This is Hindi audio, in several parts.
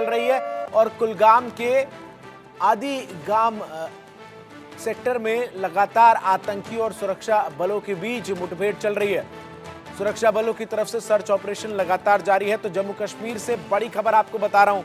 रही है और कुलगाम के आदि गाम सेक्टर में लगातार आतंकी और सुरक्षा बलों के बीच मुठभेड़ चल रही है। सुरक्षा बलों की तरफ से सर्च ऑपरेशन लगातार जारी है। तो जम्मू कश्मीर से बड़ी खबर आपको बता रहा हूं।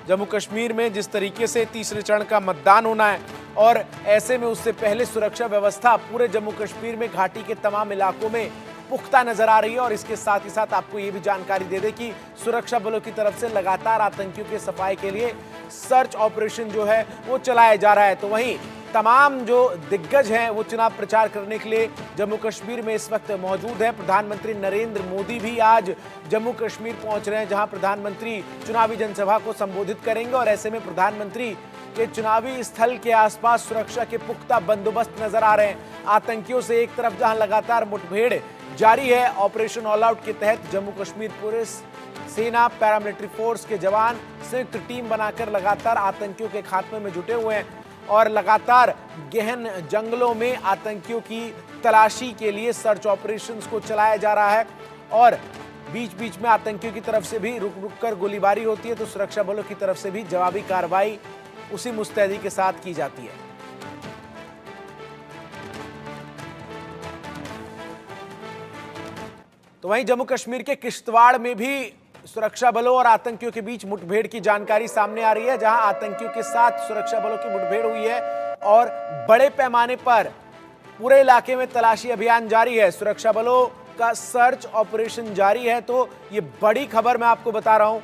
जम्मू कश्मीर में जिस तरीके से तीसरे चरण का मतदान होना है और ऐसे में उससे पहले सुरक्षा व्यवस्था पूरे जम्मू कश्मीर में घाटी के तमाम इलाकों में पुख्ता नजर आ रही है। और इसके साथ ही साथ आपको ये भी जानकारी दे दें कि सुरक्षा बलों की तरफ से लगातार आतंकियों के सफाई के लिए सर्च ऑपरेशन जो है वो चलाया जा रहा है। तो वहीं तमाम जो दिग्गज हैं वो चुनाव प्रचार करने के लिए जम्मू कश्मीर में इस वक्त मौजूद है। प्रधानमंत्री नरेंद्र मोदी भी आज जम्मू कश्मीर पहुंच रहे हैं, जहां प्रधानमंत्री चुनावी जनसभा को संबोधित करेंगे। और ऐसे में प्रधानमंत्री के चुनावी स्थल के आसपास सुरक्षा के पुख्ता बंदोबस्त नजर आ रहे हैं। आतंकियों से एक तरफ जहां लगातार मुठभेड़ जारी है, ऑपरेशन ऑल आउट के तहत जम्मू कश्मीर पुलिस, सेना, पैरामिलिट्री फोर्स के जवान संयुक्त टीम बनाकर लगातार आतंकियों के खात्मे में जुटे हुए हैं और लगातार गहन जंगलों में आतंकियों की तलाशी के लिए सर्च ऑपरेशंस को चलाया जा रहा है। और बीच बीच में आतंकियों की तरफ से भी रुक रुक कर गोलीबारी होती है, तो सुरक्षा बलों की तरफ से भी जवाबी कार्रवाई उसी मुस्तैदी के साथ की जाती है। तो वहीं जम्मू कश्मीर के किश्तवाड़ में भी सुरक्षा बलों और आतंकियों के बीच मुठभेड़ की जानकारी सामने आ रही है, जहां आतंकियों के साथ सुरक्षा बलों की मुठभेड़ हुई है और बड़े पैमाने पर पूरे इलाके में तलाशी अभियान जारी है। सुरक्षा बलों का सर्च ऑपरेशन जारी है। तो ये बड़ी खबर मैं आपको बता रहा हूं,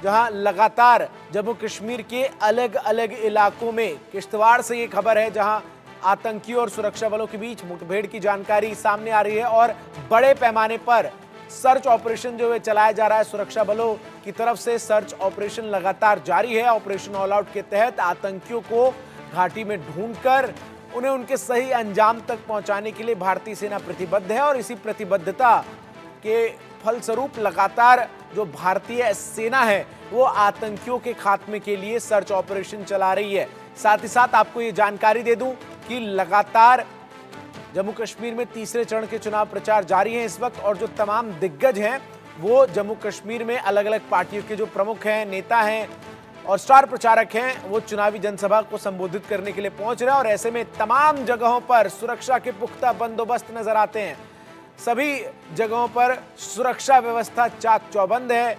जहां लगातार जम्मू कश्मीर के अलग अलग इलाकों में, किश्तवाड़ से ये खबर है जहां आतंकियों और सुरक्षा बलों के बीच मुठभेड़ की जानकारी सामने आ रही है और बड़े पैमाने पर सर्च ऑपरेशन जो है चलाया जा रहा है। सुरक्षा बलों की तरफ से सर्च ऑपरेशन लगातार जारी है। ऑपरेशन ऑल आउट के तहत आतंकियों को घाटी में ढूंढकर उन्हें उनके सही अंजाम तक पहुंचाने के लिए भारतीय सेना प्रतिबद्ध है। और इसी प्रतिबद्धता के फलस्वरूप लगातार जो भारतीय सेना है वो आतंकियों के खात्मे के लिए सर्च ऑपरेशन चला रही है। साथ ही साथ आपको ये जानकारी दे दूं कि लगातार जम्मू कश्मीर में तीसरे चरण के चुनाव प्रचार जारी है इस वक्त, और जो तमाम दिग्गज हैं वो जम्मू कश्मीर में अलग अलग पार्टियों के जो प्रमुख हैं, नेता हैं और स्टार प्रचारक हैं, वो चुनावी जनसभा को संबोधित करने के लिए पहुंच रहे हैं। और ऐसे में तमाम जगहों पर सुरक्षा के पुख्ता बंदोबस्त नजर आते हैं। सभी जगहों पर सुरक्षा व्यवस्था चाक चौबंद है।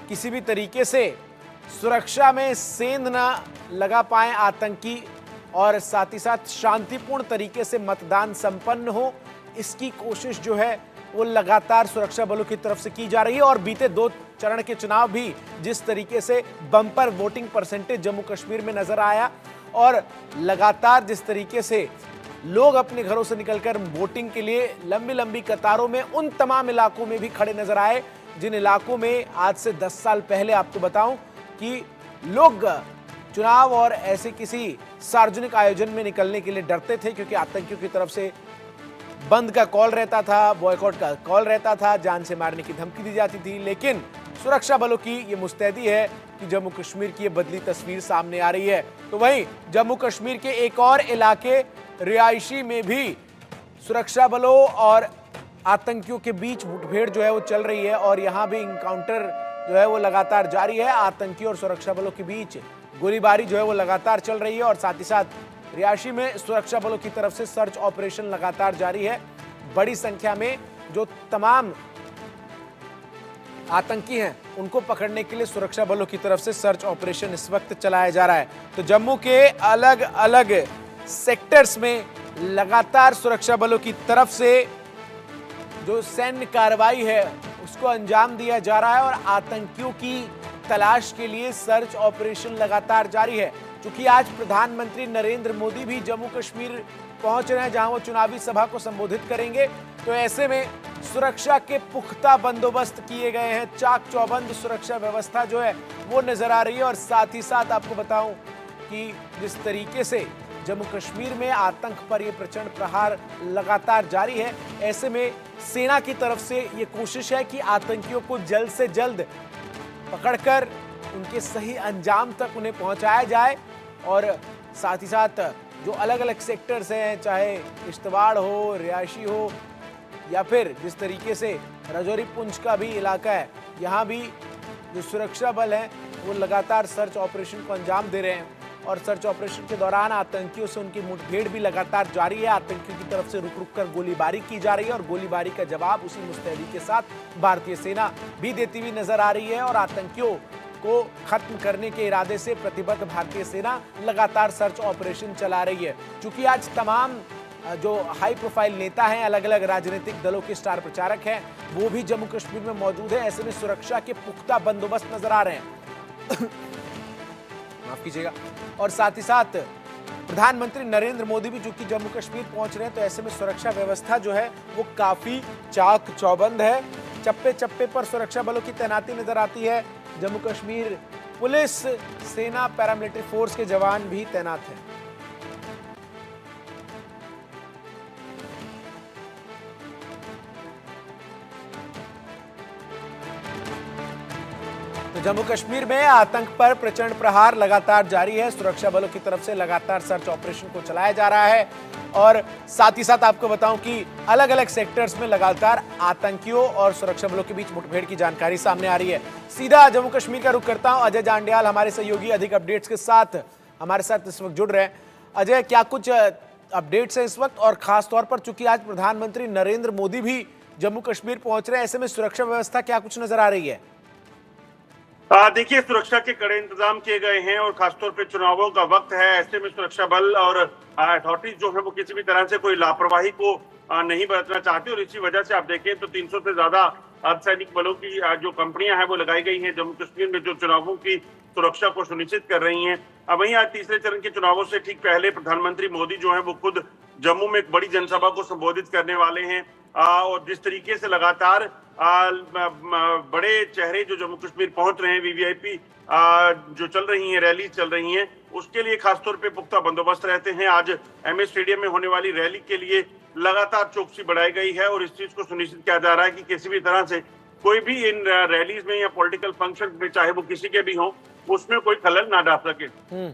किसी भी तरीके से सुरक्षा में सेंध ना लगा पाए आतंकी, और साथ ही साथ शांतिपूर्ण तरीके से मतदान संपन्न हो, इसकी कोशिश जो है वो लगातार सुरक्षा बलों की तरफ से की जा रही है। और बीते 2 चरण के चुनाव भी जिस तरीके से bumper voting percentage Jammu Kashmir में नजर आया और लगातार जिस तरीके से लोग अपने घरों से निकलकर वोटिंग के लिए लंबी लंबी कतारों में उन तमाम इलाकों में भी खड़े नजर आए, जिन इलाकों में आज से 10 साल पहले आपको बताऊं कि लोग चुनाव और ऐसे किसी सार्वजनिक आयोजन में निकलने के लिए डरते थे, क्योंकि आतंकियों की तरफ से बंद का कॉल रहता था, बॉयकॉट का कॉल रहता था, जान से मारने की धमकी दी जाती थी। लेकिन सुरक्षा बलों की ये मुस्तैदी है कि जम्मू कश्मीर की ये बदली तस्वीर सामने आ रही है। तो वहीं जम्मू कश्मीर के एक और इलाके रिहायशी में भी सुरक्षा बलों और आतंकियों के बीच मुठभेड़ जो है वो चल रही है और यहां भी इनकाउंटर जो है वो लगातार जारी है। आतंकी और सुरक्षा बलों के बीच गोलीबारी जो है वो लगातार चल रही है और साथ ही साथ रिहायशी में सुरक्षा बलों की तरफ से सर्च ऑपरेशन लगातार जारी है। बड़ी संख्या में जो तमाम आतंकी हैं उनको पकड़ने के लिए सुरक्षा बलों की तरफ से सर्च ऑपरेशन इस वक्त चलाया जा रहा है। तो जम्मू के अलग अलग सेक्टर्स में लगातार सुरक्षा बलों की तरफ से जो सैन्य कार्रवाई है उसको अंजाम दिया जा रहा है और आतंकियों की तलाश के लिए सर्च ऑपरेशन लगातार जारी है। क्योंकि आज प्रधानमंत्री नरेंद्र मोदी भी जम्मू कश्मीर पहुंच रहे हैं, जहां वो चुनावी सभा को संबोधित करेंगे, तो ऐसे में सुरक्षा के पुख्ता बंदोबस्त किए गए हैं। चाक चौबंद सुरक्षा व्यवस्था जो है वो नजर आ रही है। और साथ ही साथ आपको बताऊं कि जिस तरीके से जम्मू कश्मीर में आतंक पर यह प्रचंड प्रहार लगातार जारी है, ऐसे में सेना की तरफ से ये कोशिश है कि आतंकियों को जल्द से जल्द पकड़कर उनके सही अंजाम तक उन्हें पहुंचाया जाए। और साथ ही साथ जो अलग अलग सेक्टर्स हैं, चाहे किश्तवाड़ हो, रिहायशी हो या फिर जिस तरीके से राजौरी पुंछ का भी इलाका है, यहाँ भी जो सुरक्षा बल हैं वो लगातार सर्च ऑपरेशन को अंजाम दे रहे हैं और सर्च ऑपरेशन के दौरान आतंकियों से उनकी मुठभेड़ भी लगातार जारी है। आतंकियों की तरफ से रुक रुक कर गोलीबारी की जा रही है और गोलीबारी का जवाब उसी मुस्तैदी के साथ भारतीय सेना भी देती हुई नजर आ रही है और आतंकियों को खत्म करने के इरादे से प्रतिबद्ध भारतीय सेना लगातार सर्च ऑपरेशन चला रही है। चूंकि आज तमाम जो हाई प्रोफाइल नेता हैं, अलग अलग राजनीतिक दलों के स्टार प्रचारक हैं, वो भी जम्मू कश्मीर में मौजूद है। ऐसे में सुरक्षा के पुख्ता बंदोबस्त नजर आ रहे हैं। माफ कीजिएगा। और साथ ही साथ प्रधानमंत्री नरेंद्र मोदी भी चूंकि जम्मू कश्मीर पहुंच रहे हैं, तो ऐसे में सुरक्षा व्यवस्था जो है वो काफी चाक चौबंद है। चप्पे चप्पे पर सुरक्षा बलों की तैनाती नजर आती है। जम्मू कश्मीर पुलिस, सेना, पैरामिलिट्री फोर्स के जवान भी तैनात हैं। तो जम्मू कश्मीर में आतंक पर प्रचंड प्रहार लगातार जारी है। सुरक्षा बलों की तरफ से लगातार सर्च ऑपरेशन को चलाया जा रहा है और साथ ही साथ आपको बताऊं कि अलग अलग सेक्टर्स में लगातार आतंकियों और सुरक्षा बलों के बीच मुठभेड़ की जानकारी सामने आ रही है। सीधा जम्मू कश्मीर का रुख करता हूं। अजय जांडियाल हमारे सहयोगी अधिक अपडेट्स के साथ हमारे साथ इस वक्त जुड़ रहे हैं। अजय, क्या कुछ अपडेट्स है इस वक्त, और खास तौर पर चूंकि आज प्रधानमंत्री नरेंद्र मोदी भी जम्मू कश्मीर पहुंच रहे हैं, ऐसे में सुरक्षा व्यवस्था क्या कुछ नजर आ रही है? देखिए, सुरक्षा के कड़े इंतजाम किए गए हैं और खासतौर पे चुनावों का वक्त है। ऐसे में सुरक्षा बल और अथॉरिटीज जो है वो किसी भी तरह से कोई लापरवाही को नहीं बरतना चाहती और इसी वजह से आप देखें तो 300 से ज्यादा अर्धसैनिक बलों की जो कंपनियां हैं वो लगाई गई हैं जम्मू कश्मीर में, जो चुनावों की सुरक्षा को सुनिश्चित कर रही हैं। वहीं आज तीसरे चरण के चुनावों से ठीक पहले प्रधानमंत्री मोदी जो है वो खुद जम्मू में एक बड़ी जनसभा को संबोधित करने वाले हैं और जिस तरीके से लगातार बड़े चेहरे जो जम्मू कश्मीर पहुंच रहे हैं, वीवीआईपी जो चल रही हैं, रैली चल रही हैं, उसके लिए खासतौर पे पुख्ता बंदोबस्त रहते हैं। आज एमए स्टेडियम में होने वाली रैली के लिए लगातार चौकसी बढ़ाई गई है और इस चीज को सुनिश्चित किया जा रहा है कि किसी भी तरह से कोई भी इन रैलीज में या पॉलिटिकल फंक्शन में, चाहे वो किसी के भी हों, उसमें कोई खलल ना डाल सके।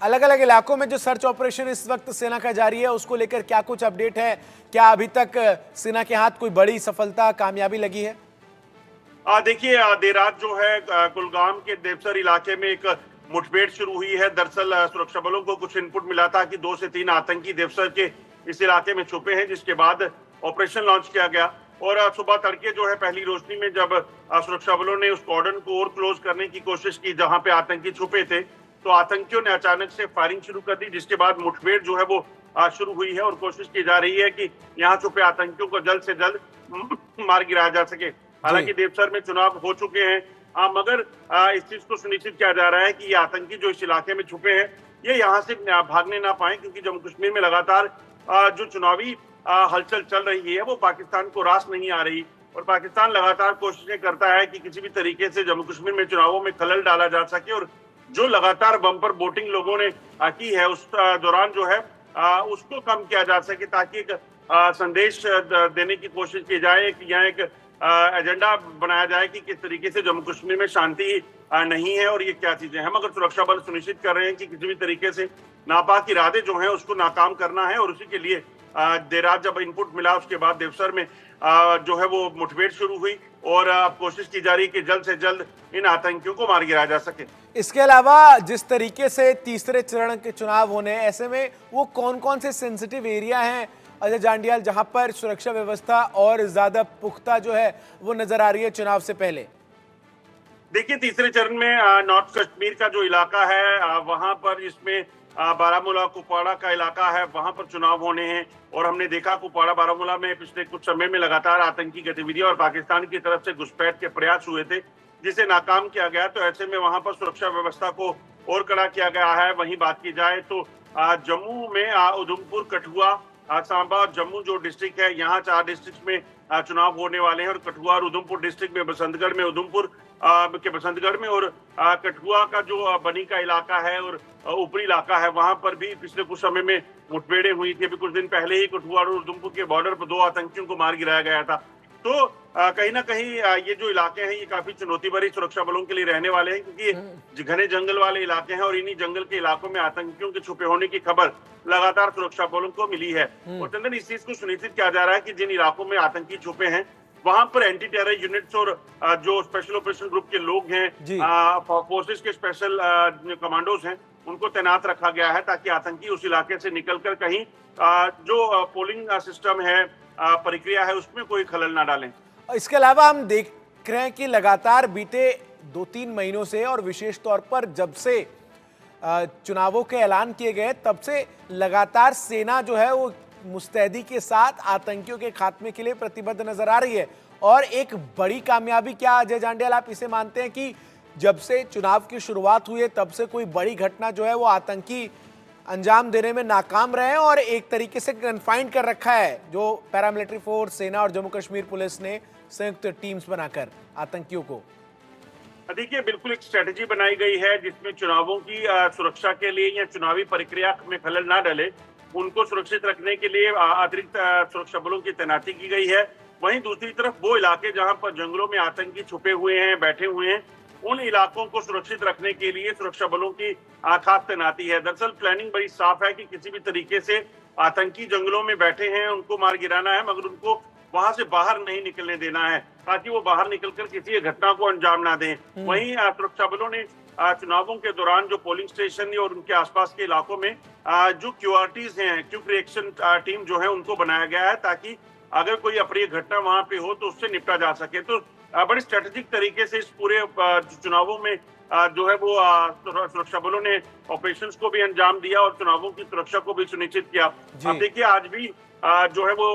अलग अलग इलाकों में जो सर्च ऑपरेशन इस वक्त सेना का जारी है, उसको लेकर क्या कुछ अपडेट है? क्या अभी तक सेना के हाथ कोई बड़ी सफलता, कामयाबी लगी है? देखिए, देर रात जो है कुलगाम के देवसर इलाके में एक मुठभेड़ शुरू हुई है। दरअसल सुरक्षा बलों को कुछ इनपुट मिला था कि 2 से 3 आतंकी देवसर के इस इलाके में छुपे हैं, जिसके बाद ऑपरेशन लॉन्च किया गया और सुबह तड़के जो है पहली रोशनी में जब सुरक्षा बलों ने उस कॉर्डन को और क्लोज करने की कोशिश की जहां पे आतंकी छुपे थे, तो आतंकियों ने अचानक से फायरिंग शुरू कर दी, जिसके बाद मुठभेड़ जो है वो शुरू हुई है और कोशिश की जा रही है कि यहाँ छुपे आतंकियों को जल्द से जल्द मार गिराया जा सके। हालांकि देवसर में चुनाव हो चुके हैं, मगर इस चीज को सुनिश्चित किया जा रहा है कि ये आतंकी जो इस इलाके में छुपे हैं ये यहाँ से भागने ना पाए, क्योंकि जम्मू कश्मीर में लगातार जो चुनावी हलचल चल रही है वो पाकिस्तान को रास नहीं आ रही और पाकिस्तान लगातार कोशिशें करता है कि किसी भी तरीके से जम्मू कश्मीर में चुनावों में खलल डाला जा सके और जो लगातार बम्पर वोटिंग लोगों ने की है उस दौरान जो है उसको कम किया जा सके, ताकि एक संदेश देने की कोशिश की जाए कि यहाँ एक एजेंडा बनाया जाए कि किस तरीके से जम्मू कश्मीर में शांति नहीं है और ये क्या चीजें हैं। मगर सुरक्षा बल सुनिश्चित कर रहे हैं कि किसी भी तरीके से नापाक इरादे जो हैं उसको नाकाम करना है और उसी के लिए देर रात जब इनपुट मिला उसके बाद देवसर में जो है वो मुठभेड़ शुरू हुई और अब कोशिश की जा रही है कि जल्द से जल्द इन आतंकियों को मार गिराया जा सके। इसके अलावा जिस तरीके से तीसरे चरण के चुनाव होने हैं, ऐसे में वो कौन कौन से सेंसिटिव एरिया हैं अजय जांडियाल जहां पर सुरक्षा व्यवस्था और ज्यादा पुख्ता जो है वो नजर आ रही है चुनाव से पहले? देखिए, तीसरे चरण में नॉर्थ कश्मीर का जो इलाका है वहां पर, इसमें बारामूला कुपवाड़ा का इलाका है, वहां पर चुनाव होने हैं और हमने देखा कुपवाड़ा बारामूला में पिछले कुछ समय में लगातार आतंकी गतिविधियां और पाकिस्तान की तरफ से घुसपैठ के प्रयास हुए थे, जिसे नाकाम किया गया। तो ऐसे में वहां पर सुरक्षा व्यवस्था को और कड़ा किया गया है। वहीं बात की जाए तो जम्मू में उधमपुर, कठुआ, सांबा और जम्मू जो डिस्ट्रिक्ट है, यहाँ 4 डिस्ट्रिक्ट में चुनाव होने वाले हैं और कठुआ और उधमपुर डिस्ट्रिक्ट में बसंतगढ़ में, उधमपुर के बसंतगढ़ में और कठुआ का जो बनी का इलाका है और ऊपरी इलाका है वहां पर भी पिछले कुछ समय में मुठभेड़ें हुई थी। अभी कुछ दिन पहले ही कठुआ और उधमपुर के बॉर्डर पर 2 आतंकियों को मार गिराया गया था। तो कहीं ना कहीं ये जो इलाके हैं ये काफी चुनौती भरी सुरक्षा बलों के लिए रहने वाले हैं, क्योंकि ये घने जंगल वाले इलाके हैं और इन्हीं जंगल के इलाकों में आतंकियों के छुपे होने की खबर लगातार सुरक्षा बलों को मिली है। और चंदन, इस चीज को सुनिश्चित किया जा रहा है कि जिन इलाकों में आतंकी छुपे हैं वहां पर एंटी टेरर यूनिट्स और जो स्पेशल ऑपरेशन ग्रुप के लोग हैं, जी। फोर्सेस के स्पेशल कमांडोज हैं, उनको तैनात रखा गया है ताकि आतंकी उस इलाके से निकलकर कहीं जो पोलिंग सिस्टम है, प्रक्रिया है, उसमें कोई खलल ना डालें। इसके अलावा हम देख रहे हैं कि लगातार बीते 2-3 महीनों से और विशेष तौर पर जब से चुनावों के ऐलान किए गए तब से लगातार सेना जो है वो मुस्तैदी के साथ आतंकियों के खात्मे के लिए प्रतिबद्ध नजर आ रही है। और एक बड़ी कामयाबी क्या अजय जांडियाल आप इसे मानते हैं कि जब से चुनाव की शुरुआत हुई है तब से कोई बड़ी घटना जो है वो आतंकी अंजाम देने में नाकाम रहे हैं और एक तरीके से कन्फाइंड कर रखा है जो पैरामिलिट्री फोर्स, सेना और जम्मू कश्मीर पुलिस ने संयुक्त टीम्स बनाकर आतंकियों को? देखिए, बिल्कुल एक स्ट्रेटेजी बनाई गई है जिसमें चुनावों की सुरक्षा के लिए या चुनावी प्रक्रिया में खलल ना डले, उनको सुरक्षित रखने के लिए अतिरिक्त सुरक्षा बलों की तैनाती की गई है। वहीं दूसरी तरफ वो इलाके जहां पर जंगलों में आतंकी छुपे हुए हैं, बैठे हुए हैं, उन इलाकों को सुरक्षित रखने के लिए सुरक्षा बलों की खास तैनाती है। दरअसल प्लानिंग बड़ी साफ है कि किसी भी तरीके से आतंकी जंगलों में बैठे हैं, उनको मार गिराना है, मगर उनको वहां से बाहर नहीं निकलने देना है ताकि वो बाहर निकलकर किसी घटना को अंजाम ना दें। वहीं सुरक्षा बलों ने चुनावों के दौरान जो पोलिंग स्टेशन और उनके आसपास के इलाकों में जो क्यूआरटीज हैं, क्विक रिएक्शन टीम जो है, उनको बनाया गया है ताकि अगर कोई अप्रिय घटना वहां पे हो तो उससे निपटा जा सके। तो बड़ी स्ट्रेटेजिक तरीके से इस पूरे चुनावों में जो है वो सुरक्षा बलों ने ऑपरेशंस को भी अंजाम दिया और चुनावों की सुरक्षा को भी सुनिश्चित किया। अब देखिए, आज भी जो है वो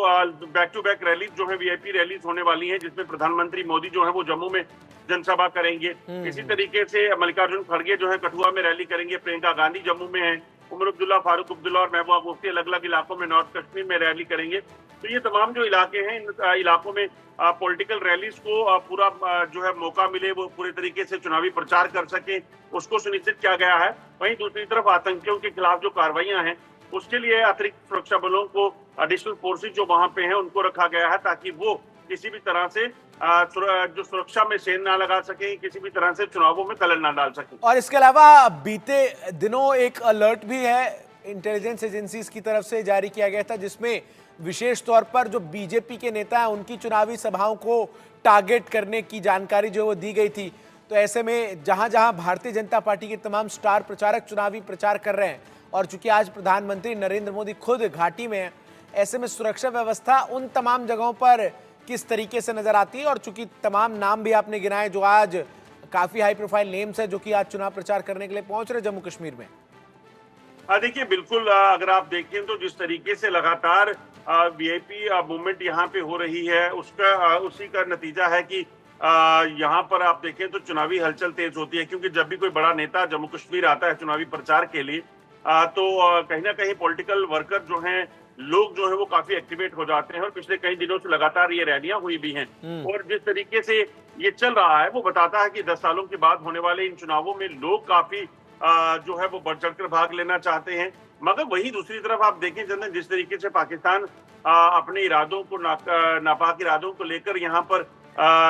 बैक टू बैक रैली जो है, वीआईपी रैलीज होने वाली हैं जिसमें प्रधानमंत्री मोदी जो है वो जम्मू में जनसभा करेंगे। इसी तरीके से मल्लिकार्जुन खड़गे जो है कठुआ में रैली करेंगे, प्रियंका गांधी जम्मू में है, उमर अब्दुल्ला, फारूक अब्दुल्ला और महबूबा मुफ्ती अलग अलग इलाकों में नॉर्थ कश्मीर में रैली करेंगे। तो ये तमाम जो इलाके हैं, इन इलाकों में पॉलिटिकल रैलीज को पूरा जो है मौका मिले, वो पूरे तरीके से चुनावी प्रचार कर सके, उसको सुनिश्चित किया गया है। वहीं दूसरी तरफ आतंकियों के खिलाफ जो कार्रवाइयां हैं उसके लिए अतिरिक्त सुरक्षा बलों को, एडिशनल फोर्सेज जो वहां पे हैं, उनको रखा गया है ताकि वो किसी भी तरह से जो सुरक्षा में सेंध ना लगा सके, किसी भी तरह से चुनावों में खलल ना डाल सके। और इसके अलावा बीते दिनों एक अलर्ट भी है इंटेलिजेंस एजेंसीज की तरफ से जारी किया गया था जिसमें विशेष तौर पर जो बीजेपी के नेता हैं उनकी चुनावी सभाओं को टारगेट करने की जानकारी जो वो दी गई थी। तो ऐसे में जहां जहां भारतीय जनता पार्टी के तमाम स्टार प्रचारक चुनावी प्रचार कर रहे हैं और चूंकि आज प्रधानमंत्री नरेंद्र मोदी खुद घाटी में है, ऐसे में सुरक्षा व्यवस्था उन तमाम जगहों पर किस तरीके से नजर आती है? और चूंकि तमाम नाम भी आपने गिनाए जो आज काफी हाई प्रोफाइल नेम्स है जो कि आज चुनाव प्रचार करने के लिए पहुंच रहे जम्मू कश्मीर में। देखिए, बिल्कुल अगर आप देखें तो जिस तरीके से लगातार वीआईपी मूवमेंट यहाँ पे हो रही है, उसका उसी का नतीजा है कि यहाँ पर आप देखें तो चुनावी हलचल तेज होती है, क्योंकि जब भी कोई बड़ा नेता जम्मू कश्मीर आता है चुनावी प्रचार के लिए तो कहीं ना कहीं पॉलिटिकल वर्कर जो हैं, लोग जो है वो काफी एक्टिवेट हो जाते हैं और पिछले कई दिनों से लगातार ये रैलियां हुई भी हैं। और जिस तरीके से ये चल रहा है वो बताता है कि 10 सालों के बाद होने वाले इन चुनावों में लोग काफी जो है वो बढ़ चढ़कर भाग लेना चाहते हैं। मगर वही दूसरी तरफ आप देखें जनाब, जिस तरीके से पाकिस्तान अपने इरादों को नापाक इरादों को लेकर यहाँ पर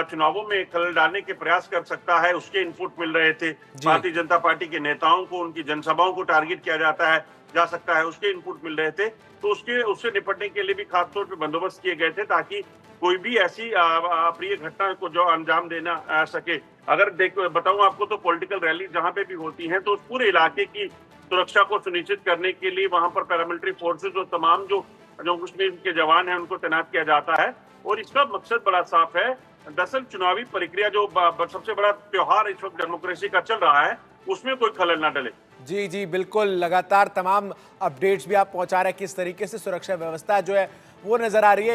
चुनावों में खलल डालने के प्रयास कर सकता है, उसके इनपुट मिल रहे थे। भारतीय जनता पार्टी के नेताओं को, उनकी जनसभाओं को टारगेट किया जा सकता है, उसके इनपुट मिल रहे थे। तो उससे निपटने के लिए भी खासतौर पर बंदोबस्त किए गए थे ताकि कोई भी ऐसी अप्रिय घटना को जो अंजाम देना सके। अगर बताऊं आपको तो पॉलिटिकल रैली जहां पे भी होती हैं तो उस पूरे इलाके की सुरक्षा को सुनिश्चित करने के लिए वहां पर पैरामिलिट्री फोर्सेज और तमाम जो जम्मू कश्मीर के जवान हैं उनको तैनात किया जाता है। और इसका मकसद बड़ा साफ है। दरअसल चुनावी प्रक्रिया जो सबसे बड़ा त्योहार इस वक्त डेमोक्रेसी का चल रहा है, उसमें कोई खलल ना डले। जी जी बिल्कुल, लगातार तमाम अपडेट्स भी आप पहुंचा रहे हैं किस तरीके से सुरक्षा व्यवस्था जो है वो नजर आ रही है।